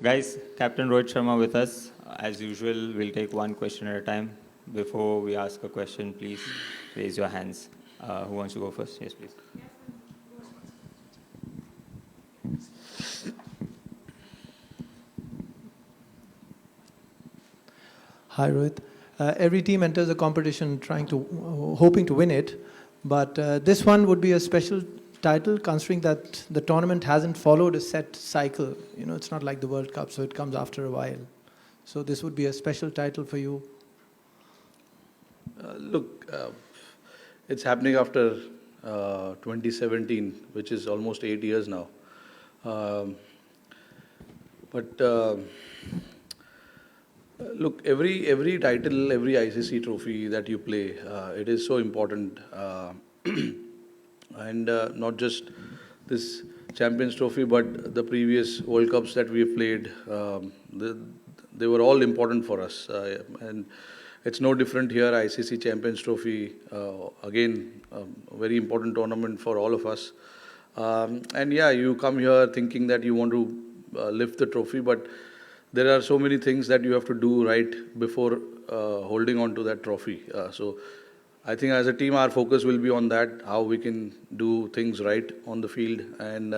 Guys, Captain Rohit Sharma with us. As usual, we'll take one question at a time. Before we ask a question, please raise your hands. Who wants to go first? Yes, please. Hi, Rohit. Every team enters a competition hoping to win it, but this one would be a special title considering that the tournament hasn't followed a set cycle. You know, it's not like the World Cup, so it comes after a while. So this would be a special title for you. Look, it's happening after 2017, which is almost 8 years now. Look, every title, every ICC trophy that you play, it is so important. And not just this Champions Trophy, but the previous World Cups that we have played, they were all important for us. And it's no different here. ICC Champions Trophy, again, a very important tournament for all of us. And yeah, you come here thinking that you want to lift the trophy, but there are so many things that you have to do right before holding on to that trophy. So I think as a team, our focus will be on that, how we can do things right on the field and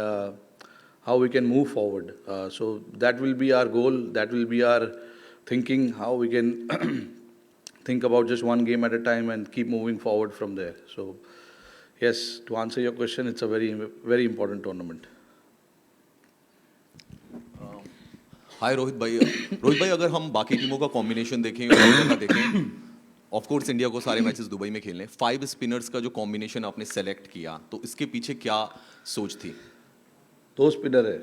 how we can move forward. So that will be our goal. That will be our thinking, how we can think about just one game at a time and keep moving forward from there. So yes, to answer your question, it's a very, very important tournament. हाय रोहित भाई अगर हम बाकी टीमों का combination देखें India का देखें of course India को सारे मैचेस दुबई में खेलने 5 स्पिनर्स का जो कॉम्बिनेशन आपने सेलेक्ट किया तो इसके पीछे क्या सोच थी 2 स्पिनर है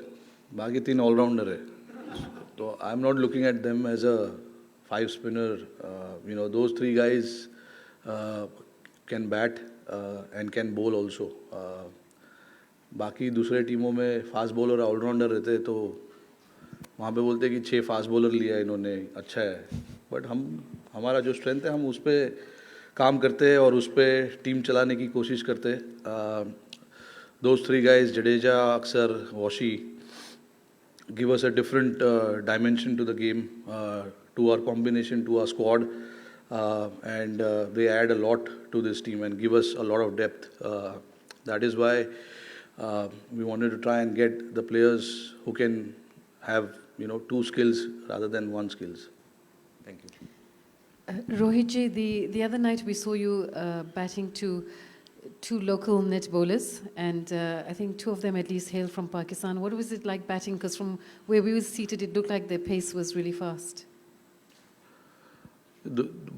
बाकी 3 ऑलराउंडर है तो I am not looking at them as a 5 spinner you know those 3 guys can bat and can bowl also बाकी दूसरे टीमों में फास्ट बॉलर ऑलराउंडर रहते तो वहाँ पे बोलते कि 6 फास्ट बॉलर लिया इन्होंने अच्छा है बट हमारा जो स्ट्रेंथ है हम उस पर काम करते हैं और उस पर टीम चलाने की कोशिश करते हैं those 3 guys जडेजा अक्सर washi give us a different dimension to the game to our combination to our squad and they add a lot to this team and give us a lot of depth that is why we wanted to try and get the players who can have 2 skills rather than 1 skills. Thank you. Rohit ji, the other night we saw you batting to 2 local net bowlers and I think 2 of them at least hail from Pakistan. What was it like batting? Because from where we were seated it looked like their pace was really fast.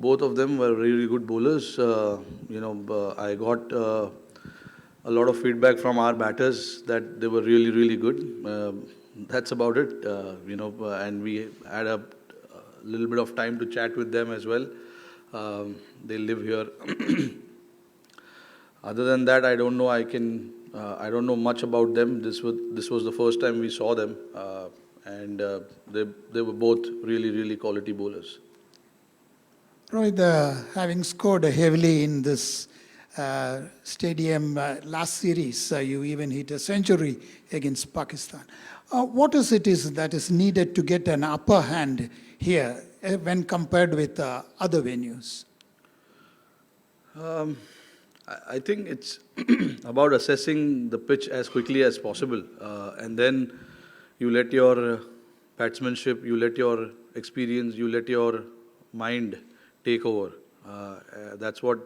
Both of them were really good bowlers. I got a lot of feedback from our batters that they were really, really good. That's about it, and we had a little bit of time to chat with them as well. They live here. Other than that, I don't know. I don't know much about them. This was the first time we saw them, and they were both really, really quality bowlers. Rohit, having scored heavily in this stadium last series, you even hit a century against Pakistan. What is that is needed to get an upper hand here when compared with other venues? I think it's about assessing the pitch as quickly as possible, and then you let your batsmanship, you let your experience, you let your mind take over. That's what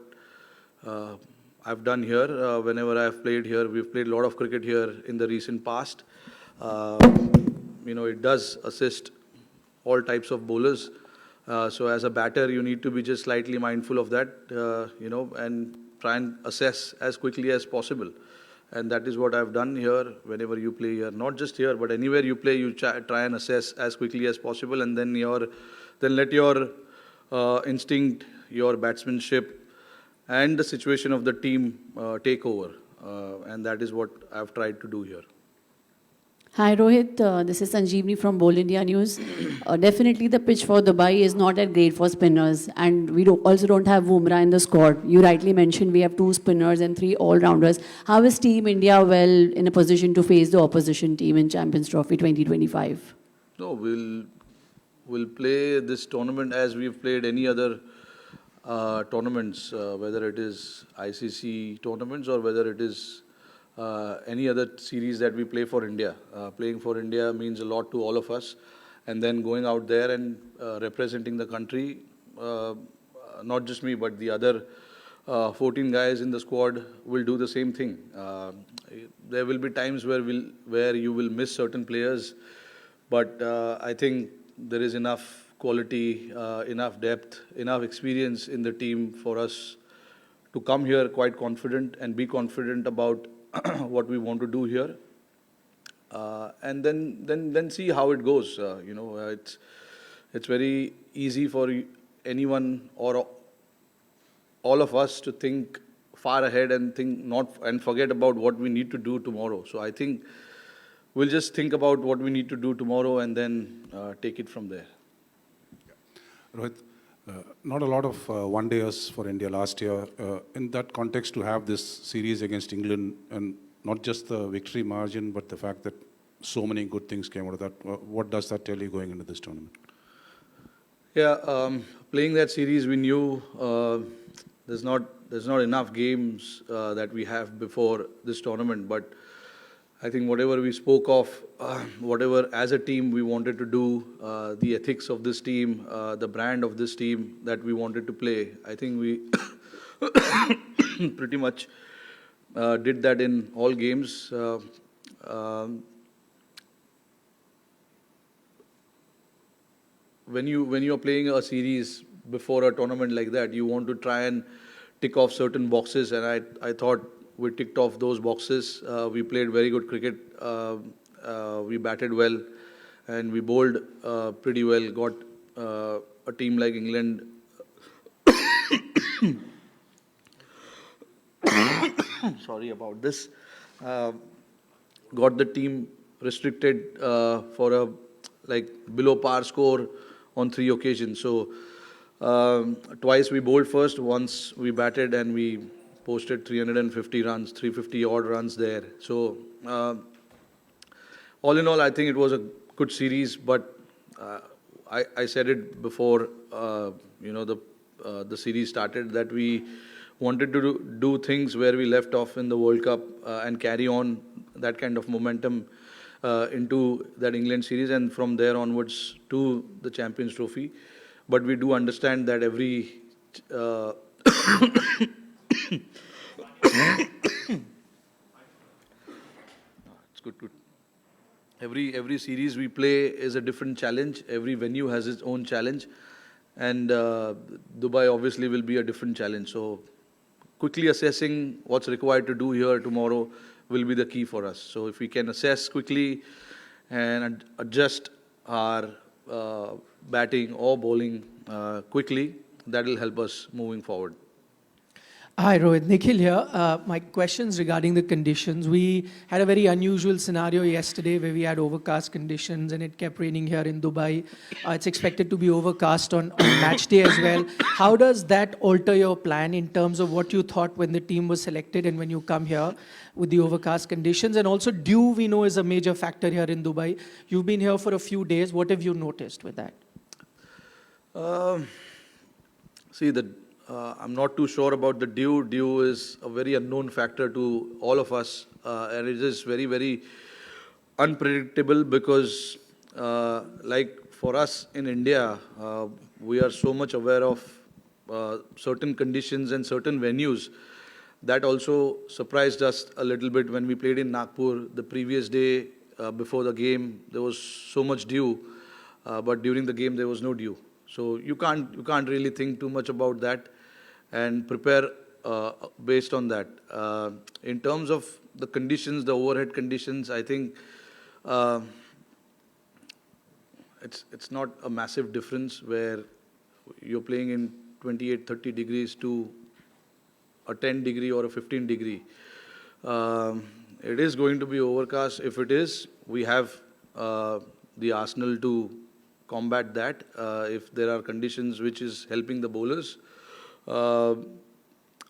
I've done here. Whenever I've played here, we've played a lot of cricket here in the recent past. It does assist all types of bowlers. So as a batter, you need to be just slightly mindful of that, and try and assess as quickly as possible. And that is what I've done here whenever you play here. Not just here, but anywhere you play, you try and assess as quickly as possible, and then let your instinct, your batsmanship, and the situation of the team take over. And that is what I've tried to do here. Hi Rohit, this is Sanjeevni from Bold India News. Definitely the pitch for Dubai is not that great for spinners, and we also don't have Bumrah in the squad. You rightly mentioned we have 2 spinners and 3 all-rounders. How is Team India well in a position to face the opposition team in Champions Trophy 2025? No, we'll play this tournament as we've played any other tournaments, whether it is ICC tournaments or whether it is any other series that we play for India. Playing for India means a lot to all of us, and then going out there and representing the country, not just me, but the other 14 guys in the squad will do the same thing. There will be times where you will miss certain players, but I think there is enough quality, enough depth, enough experience in the team for us to come here quite confident and be confident about what we want to do here, and then see how it goes. It's very easy for anyone or all of us to think far ahead and forget about what we need to do tomorrow. So I think we'll just think about what we need to do tomorrow and then take it from there. Rohit, not a lot of one-dayers for India last year. In that context, to have this series against England, and not just the victory margin, but the fact that so many good things came out of that, what does that tell you going into this tournament? Yeah, playing that series, we knew there's not enough games that we have before this tournament, but I think whatever we spoke of, whatever as a team we wanted to do, the ethics of this team, the brand of this team that we wanted to play, I think we pretty much did that in all games. When you are playing a series before a tournament like that, you want to try and tick off certain boxes, and I thought we ticked off those boxes. We played very good cricket. We batted well, and we bowled pretty well. Got a team like England. Sorry about this. Got the team restricted for a below par score on 3 occasions. So twice we bowled first, once we batted, and we posted 350 runs, 350 odd runs there. So all in all, I think it was a good series, but I said it before the series started, that we wanted to do things where we left off in the World Cup and carry on that kind of momentum into that England series, and from there onwards to the Champions Trophy. But we do understand that every it's good. Every series we play is a different challenge. Every venue has its own challenge, and Dubai obviously will be a different challenge. So quickly assessing what's required to do here tomorrow will be the key for us. So if we can assess quickly and adjust our batting or bowling quickly, that will help us moving forward. Hi Rohit, Nikhil here. My question's regarding the conditions. We had a very unusual scenario yesterday where we had overcast conditions and it kept raining here in Dubai. It's expected to be overcast on match day as well. How does that alter your plan in terms of what you thought when the team was selected and when you come here with the overcast conditions? And also dew, we know, is a major factor here in Dubai. You've been here for a few days. What have you noticed with that? I'm not too sure about the dew. Dew is a very unknown factor to all of us, and it is very, very unpredictable because, like for us in India, we are so much aware of certain conditions and certain venues. That also surprised us a little bit when we played in Nagpur the previous day before the game. There was so much dew, but during the game there was no dew. So you can't really think too much about that and prepare based on that. In terms of the conditions, the overhead conditions, I think it's not a massive difference where you're playing in 28, 30 degrees to a 10 degree or a 15 degree. It is going to be overcast. If it is, we have the arsenal to combat that. If there are conditions which is helping the bowlers,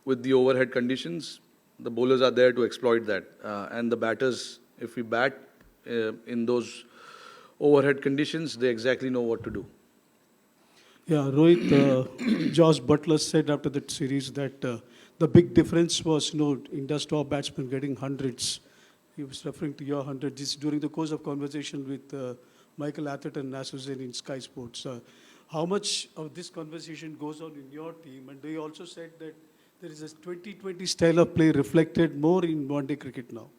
with the overhead conditions, the bowlers are there to exploit that. And the batters, if we bat in those overhead conditions, they exactly know what to do. Yeah, Rohit, Josh Butler said after that series that the big difference was, India's top batsmen getting hundreds. He was referring to your hundred. This during the course of conversation with Michael Atherton and Nas Hussain in Sky Sports. How much of this conversation goes on in your team? And they also said that there is a 2020 style of play reflected more in one-day cricket now.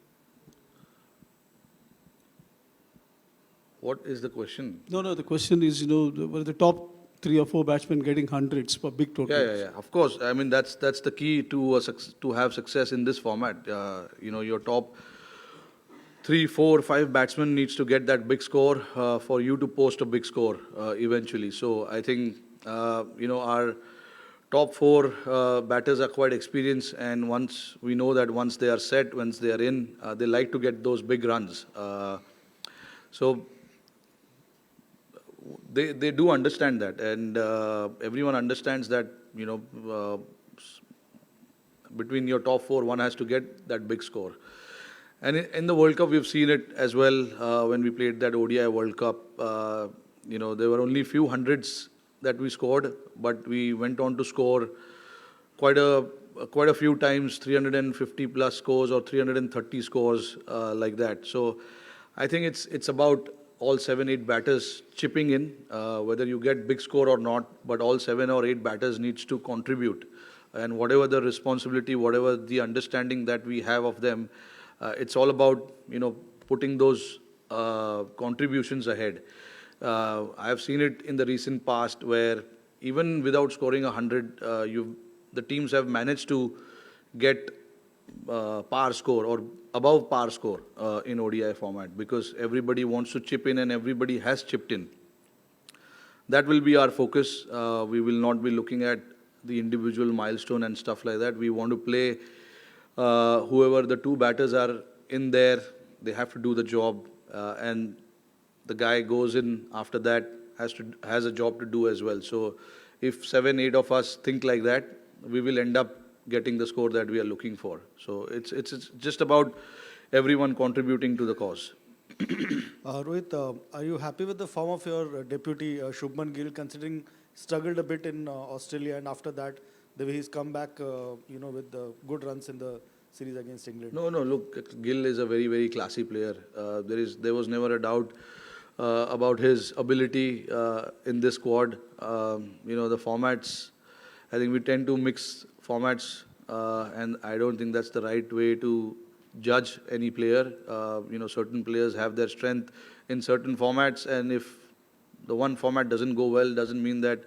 What is the question? No, the question is, were the top 3 or 4 batsmen getting hundreds for big totals? Yeah. Of course. I mean, that's the key to have success in this format. Your top 3, 4, 5 batsmen needs to get that big score for you to post a big score eventually. So I think our top 4 batters are quite experienced, and once they are set, once they are in, they like to get those big runs. So they do understand that, and everyone understands that, between your top 4, one has to get that big score. And in the World Cup, we've seen it as well when we played that ODI World Cup. There were only few hundreds that we scored, but we went on to score quite a few times, 350 plus scores or 330 scores like that. So I think it's about all 7, 8 batters chipping in, whether you get big score or not, but all 7 or 8 batters needs to contribute. And whatever the responsibility, whatever the understanding that we have of them, it's all about, putting those contributions ahead. I have seen it in the recent past where even without scoring 100, the teams have managed to get par score or above par score in ODI format, because everybody wants to chip in and everybody has chipped in. That will be our focus. We will not be looking at the individual milestone and stuff like that. We want to play whoever the 2 batters are in there, they have to do the job, and the guy goes in after that has a job to do as well. So if 7, 8 of us think like that, we will end up getting the score that we are looking for. So it's just about everyone contributing to the cause. Rohit, are you happy with the form of your deputy Shubman Gill, considering struggled a bit in Australia, and after that the way he's come back, with the good runs in the series against England? No, look, Gill is a very, very classy player. There was never a doubt about his ability in this squad. The formats, I think we tend to mix formats, and I don't think that's the right way to judge any player. Certain players have their strength in certain formats, and if the one format doesn't go well, doesn't mean that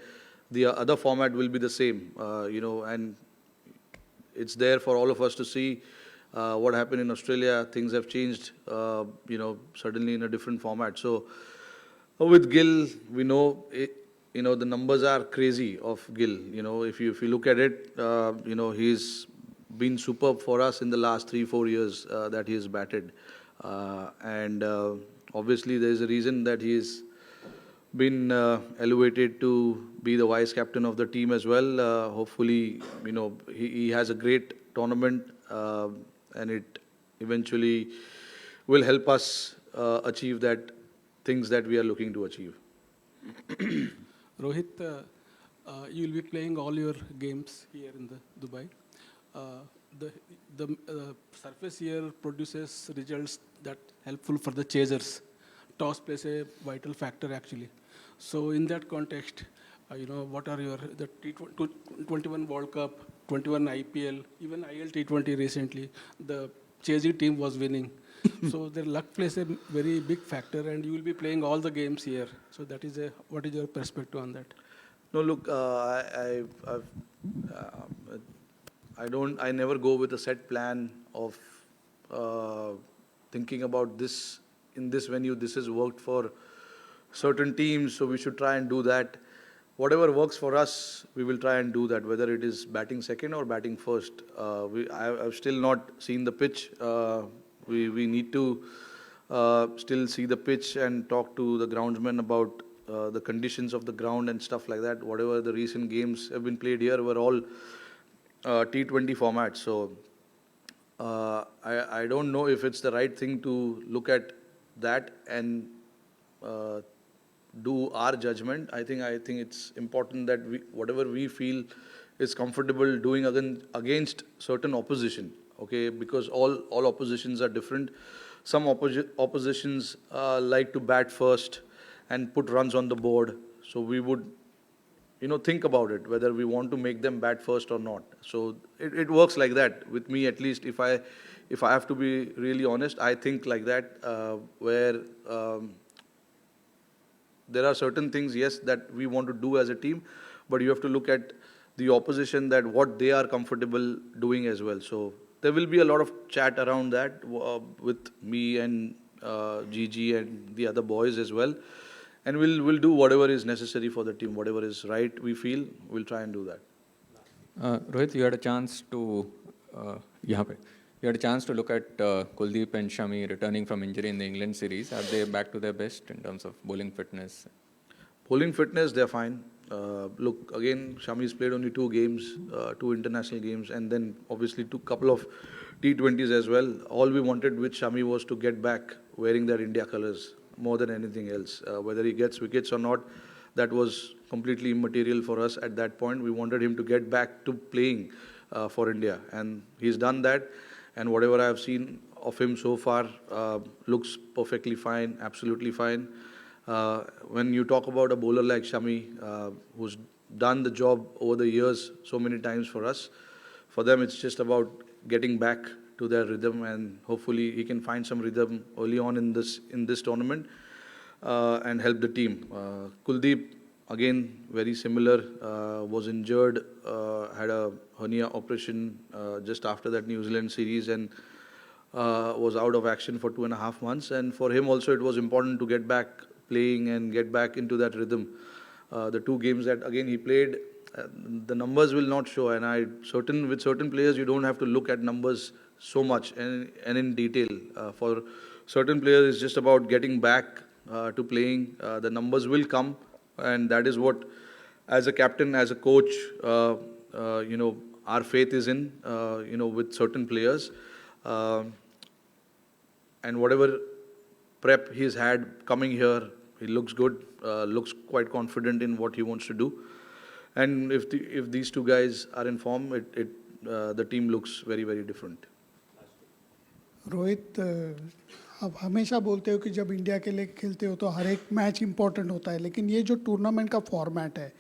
the other format will be the same. And it's there for all of us to see what happened in Australia. Things have changed, suddenly in a different format. So with Gill, we know, the numbers are crazy of Gill. If you look at it, he's been superb for us in the last 3-4 years that he has batted. And obviously there is a reason that he's been elevated to be the vice captain of the team as well. Hopefully, he has a great tournament, and it eventually will help us achieve that things that we are looking to achieve. Rohit, you will be playing all your games here in the Dubai. The surface here produces results that helpful for the chasers. Toss plays a vital factor actually. So in that context, what are the T21 World Cup, 21 IPL, even IL T20 recently, the chasing team was winning. So the luck plays a very big factor, and you will be playing all the games here. So that is what is your perspective on that? No, look, I never go with a set plan of thinking about this in this venue. This has worked for certain teams, so we should try and do that. Whatever works for us, we will try and do that, whether it is batting second or batting first. I've still not seen the pitch. We need to still see the pitch and talk to the groundsmen about the conditions of the ground and stuff like that. Whatever the recent games have been played here were all T20 formats. So I don't know if it's the right thing to look at that and do our judgment. I think it's important that whatever we feel is comfortable doing against certain opposition. Okay, because all oppositions are different. Some oppositions like to bat first and put runs on the board. So we would, think about it whether we want to make them bat first or not. So it works like that with me, at least. If I have to be really honest, I think like that, where there are certain things, yes, that we want to do as a team, but you have to look at the opposition, that what they are comfortable doing as well. So there will be a lot of chat around that with me and Gigi and the other boys as well. And we'll do whatever is necessary for the team, whatever is right, we feel, we'll try and do that. Rohit, you had a chance to look at Kuldeep and Shami returning from injury in the England series. Are they back to their best in terms of bowling fitness? Bowling fitness, they're fine. Look, again, Shami's played only 2 games, 2 international games, and then obviously 2 couple of T20s as well. All we wanted with Shami was to get back wearing their India colours more than anything else. Whether he gets wickets or not, that was completely immaterial for us at that point. We wanted him to get back to playing for India, and he's done that. And whatever I have seen of him so far looks perfectly fine, absolutely fine. When you talk about a bowler like Shami, who's done the job over the years so many times for us, for them it's just about getting back to their rhythm, and hopefully he can find some rhythm early on in this tournament and help the team. Kuldeep, again, very similar, was injured, had a hernia operation just after that New Zealand series, and was out of action for 2.5 months. And for him also it was important to get back playing and get back into that rhythm. The 2 games that again he played, the numbers will not show, and with certain players you don't have to look at numbers so much and in detail. For certain players it's just about getting back to playing. The numbers will come, and that is what, as a captain, as a coach, our faith is in, with certain players. And whatever prep he's had coming here, he looks good, looks quite confident in what he wants to do. And if these 2 guys are in form, the team looks very, very different. Rohit, आप हमेशा बोलते हो कि जब India के लिए खेलते हो तो हर एक मैच इम्पोर्टेंट होता है, लेकिन ये जो टूर्नामेंट का फॉर्मेट है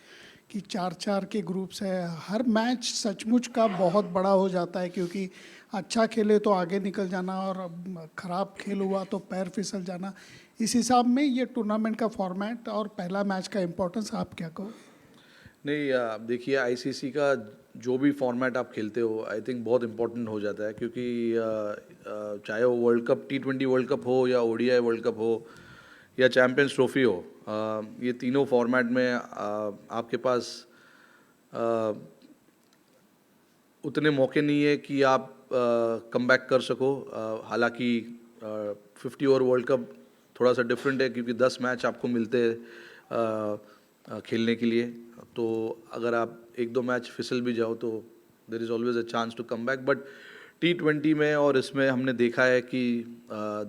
कि 4-4 के ग्रुप्स है, हर मैच सचमुच का बहुत बड़ा हो जाता है, क्योंकि अच्छा खेले तो आगे निकल जाना और ख़राब खेल हुआ तो पैर फिसल जाना. इस हिसाब में ये टूर्नामेंट का फॉर्मेट और पहला मैच का इम्पोर्टेंस आप क्या कहो? नहीं, देखिए, आईसीसी का जो भी फॉर्मेट आप खेलते हो, आई थिंक बहुत इम्पोर्टेंट हो जाता है, क्योंकि चाहे वो world cup, T20 world cup हो या ODI वर्ल्ड कप हो या चैम्पियंस ट्रॉफी हो, ये तीनों फॉर्मेट में आपके पास उतने मौके नहीं है कि आप कम बैक कर सको. हालांकि 50 ओवर वर्ल्ड कप थोड़ा सा डिफरेंट है, क्योंकि 10 मैच आपको मिलते हैं खेलने के लिए. तो अगर आप 1-2 मैच फिसल भी जाओ तो there is always a chance to come back. But T20 में और इसमें हमने देखा है कि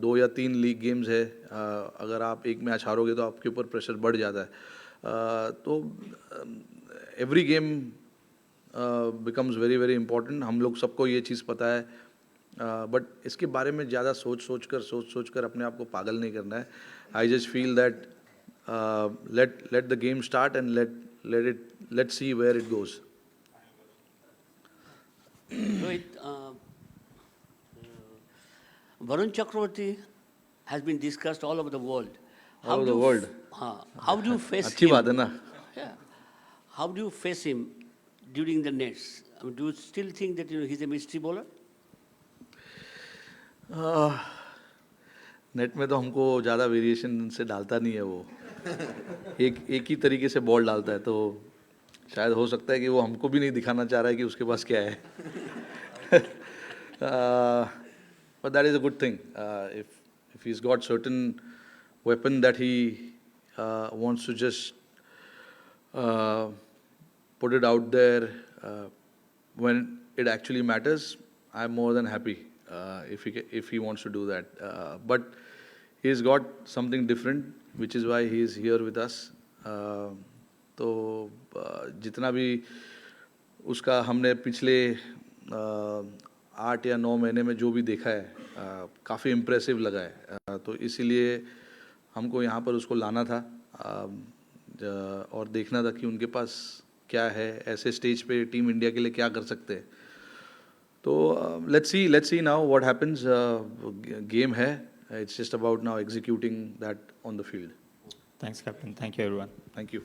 2 या 3 लीग गेम्स है, अगर आप एक मैच हारोगे तो आपके ऊपर प्रेशर बढ़ जाता है. तो every game becomes very very important. हम लोग सबको ये चीज़ पता है, बट इसके बारे में ज़्यादा सोच कर अपने आप को पागल नहीं करना है. I just feel that let the game start and let's see where it goes. Rohit, Varun Chakaravarthy has been discussed all over the world. All over the world. How do you face अच्छी him? बात है ना. Yeah. How do you face him during the nets? I mean, do you still think that he's a mystery bowler? Net में तो हमको ज़्यादा variation से डालता नहीं है वो. एक ही तरीके से बॉल डालता है, तो शायद हो सकता है कि वो हमको भी नहीं दिखाना चाह रहा है कि उसके पास क्या है. But that is a good thing. If he's got certain weapon that he wants to just put it out there when it actually matters, I'm more than happy if he wants to do that. But he's got something different, which is why he is here with us. तो जितना भी उसका हमने पिछले 8 या 9 महीने में जो भी देखा है काफ़ी इम्प्रेसिव लगा है, तो इसीलिए हमको यहाँ पर उसको लाना था और देखना था कि उनके पास क्या है, ऐसे स्टेज पे टीम इंडिया के लिए क्या कर सकते हैं. तो let's see now what happens. Game है, it's just about now executing that on the field. Thanks, Captain. Thank you, everyone. Thank you.